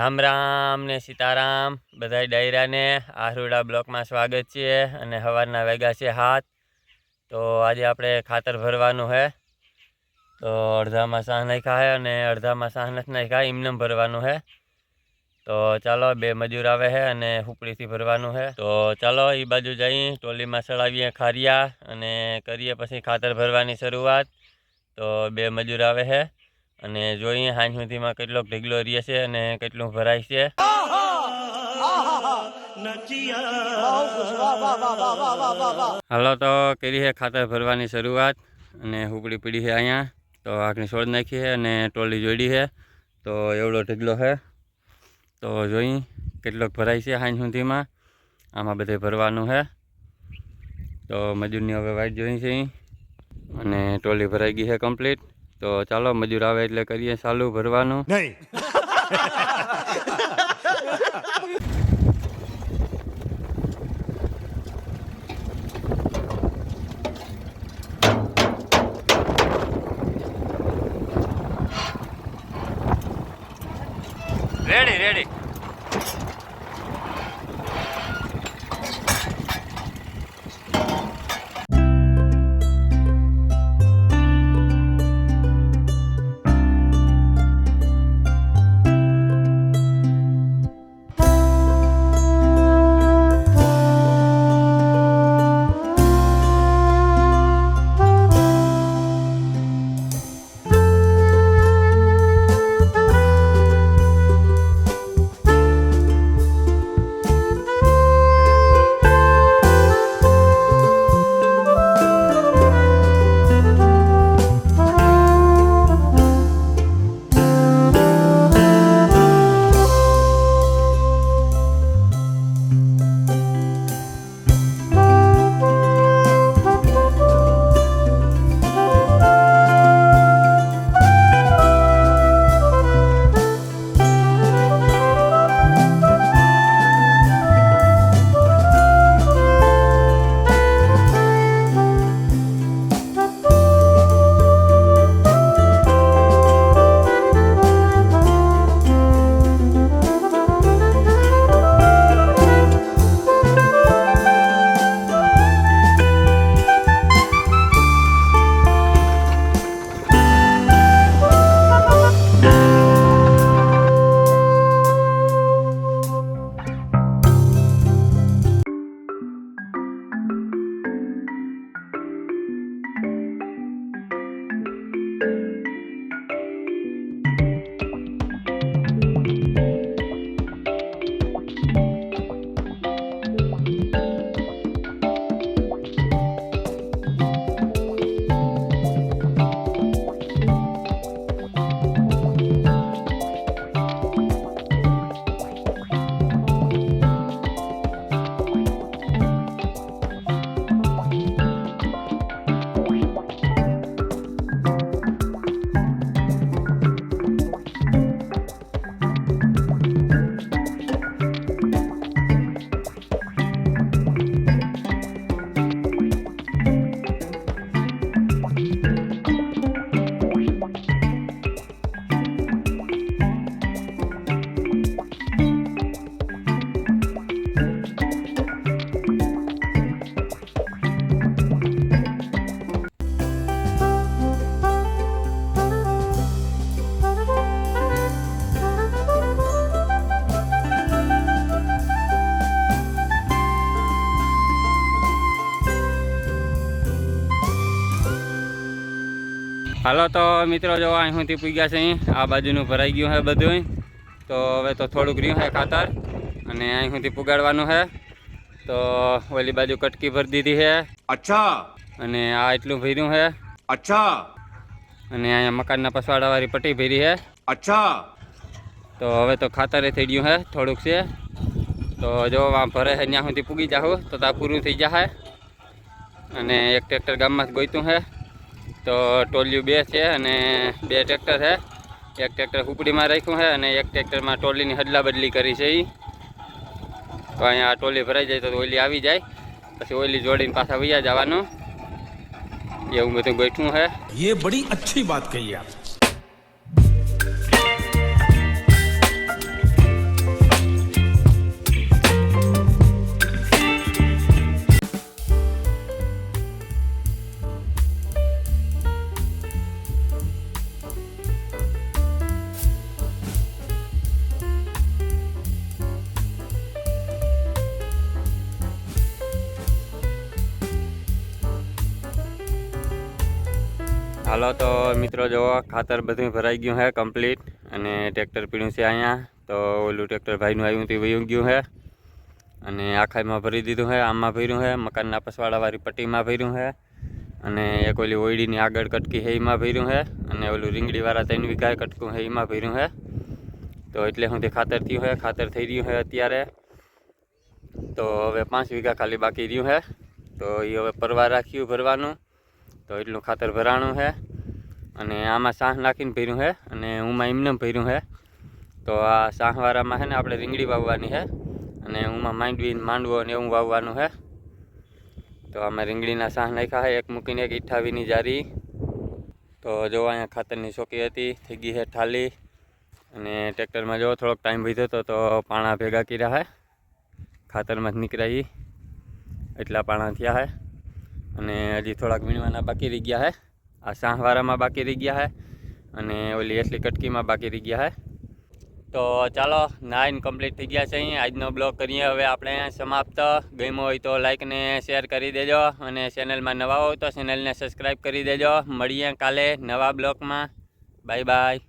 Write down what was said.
રામ રામ ને સીતારામ બધાય ડાયરાને આહરુડા બ્લોકમાં સ્વાગત છે અને સવારના વાગ્યા છે 7। તો આજે આપણે ખાતર ભરવાનું છે। તો અડધામાં સાહ નાખ્યા છે અને અડધામાં સાહ નથી નાખ્યા, એમને ભરવાનું છે। તો ચાલો બે મજૂર આવે છે અને હુપડીથી ભરવાનું છે। તો ચાલો એ બાજુ જઈ ટોલીમાં ચડાવીએ ખારિયા અને કરીએ પછી ખાતર ભરવાની શરૂઆત। તો બે મજૂર આવે છે અને જોઈએ સાંજ સુધીમાં કેટલોક ઢીગલો રહે છે અને કેટલું ભરાય છે। હાલો તો કરી છે ખાતર ભરવાની શરૂઆત અને હુપડી પડી છે અહીંયા। તો આખની છોડ નાખી છે અને ટોલી જોડી છે। તો એવડો ઢીગલો છે। તો જોઈ કેટલોક ભરાય છે સાંજ સુધીમાં, આમાં બધે ભરવાનું છે। તો મજૂરની હવે વાઇટ જોઈ છે અને ટોલી ભરાઈ ગઈ છે કમ્પ્લીટ। તો ચાલો મજૂર આવે એટલે કરીએ ચાલુ ભરવાનું। નહીં રેડી રેડી। હાલો તો મિત્રો જો અહીં સુધી પૂગ્યા છે, આ બાજુનું ભરાઈ ગયું છે બધું। તો હવે તો થોડુંક રહ્યું છે ખાતર અને અહીં સુધી પુગાડવાનું છે। તો ઓલી બાજુ કટકી ભરી દીધી છે। અચ્છા। અને આ એટલું ભર્યું છે। અચ્છા। અને અહીંયા મકાનના પસવાડાવાળી પટ્ટી ભરી છે। અચ્છા। તો હવે તો ખાતરે થઈ ગયું છે, થોડુંક છે। તો જો આ ભરે છે ત્યાં સુધી પૂગી જાઉં તો ત્યાં પૂરું થઈ જશે। અને એક ટ્રેક્ટર ગામમાં ગોઈતું છે। તો ટોલિયું બે છે અને બે ટ્રેક્ટર છે। એક ટ્રેક્ટર હુપડીમાં રાખ્યું છે અને એક ટ્રેક્ટરમાં ટોલીની હદલા બદલી કરી છે। તો અહીંયા ટોલી ભરાઈ જાય તો ઓલી આવી જાય પછી ઓલી જોડીને પાછા વૈયા જવાનું। એવું બધું ગોઠવું છે। ये बड़ी अच्छी बात कही आप। હાલો તો મિત્રો જો ખાતર બધું ભરાઈ ગયું છે કમ્પ્લીટ અને ટ્રેક્ટર પીણું છે અહીંયા. તો ઓલું ટ્રેક્ટર ભાઈનું આવ્યું તે વયું ગયું છે અને આખાઈમાં ભરી દીધું છે. આમાં ભર્યું છે, મકાનના પસવાડાવાળી પટ્ટીમાં ભર્યું છે અને એક ઓલી ઓયડીની આગળ કટકી છે એમાં ભર્યું છે અને ઓલું રીંગણીવાળા 3 વીઘા કટકું છે એમાં ભર્યું છે. તો એટલે સુધી ખાતર થયું છે, ખાતર થઈ રહ્યું છે અત્યારે. તો હવે 5 વીઘા ખાલી બાકી રહ્યું છે. તો એ હવે પરવા રાખ્યું ભરવાનું. તો એટલું ખાતર ભરાણું છે અને આમાં સાહ નાખીને ભર્યું છે અને હુંમાં એમને ભર્યું છે. તો આ સાહવાળામાં છે ને આપણે રીંગણી વાવવાની છે અને હુંમાં માંડવો ને એવું વાવવાનું છે. તો આમાં રીંગણીના સાહ નાખ્યા છે, એક મૂકીને એક 28ની જારી. તો જો અહીંયા ખાતરની ચોકી હતી, થઈ ગઈ છે ઠાલી અને ટ્રેક્ટરમાં જો થોડોક ટાઈમ વીધો હતો તો પાણા ભેગા કર્યા છે. ખાતરમાં જ નીકળ્યા એટલા પાણા થયા છે અને હજી થોડાક વીણવાના બાકી રહી ગયા છે. આ સાહવાળામાં બાકી રહી ગયા છે અને ઓલી એટલી કટકીમાં બાકી રહી ગયા છે. તો ચાલો નાઈન કમ્પ્લીટ થઈ ગયા છે. અહીં આજનો બ્લોગ કરીએ હવે આપણે સમાપ્ત. ગમ્યો હોય તો લાઈક ને શેર કરી દેજો અને ચેનલમાં નવા હોય તો ચેનલને સબસ્ક્રાઈબ કરી દેજો. મળીએ કાલે નવા બ્લોગમાં. Bye bye.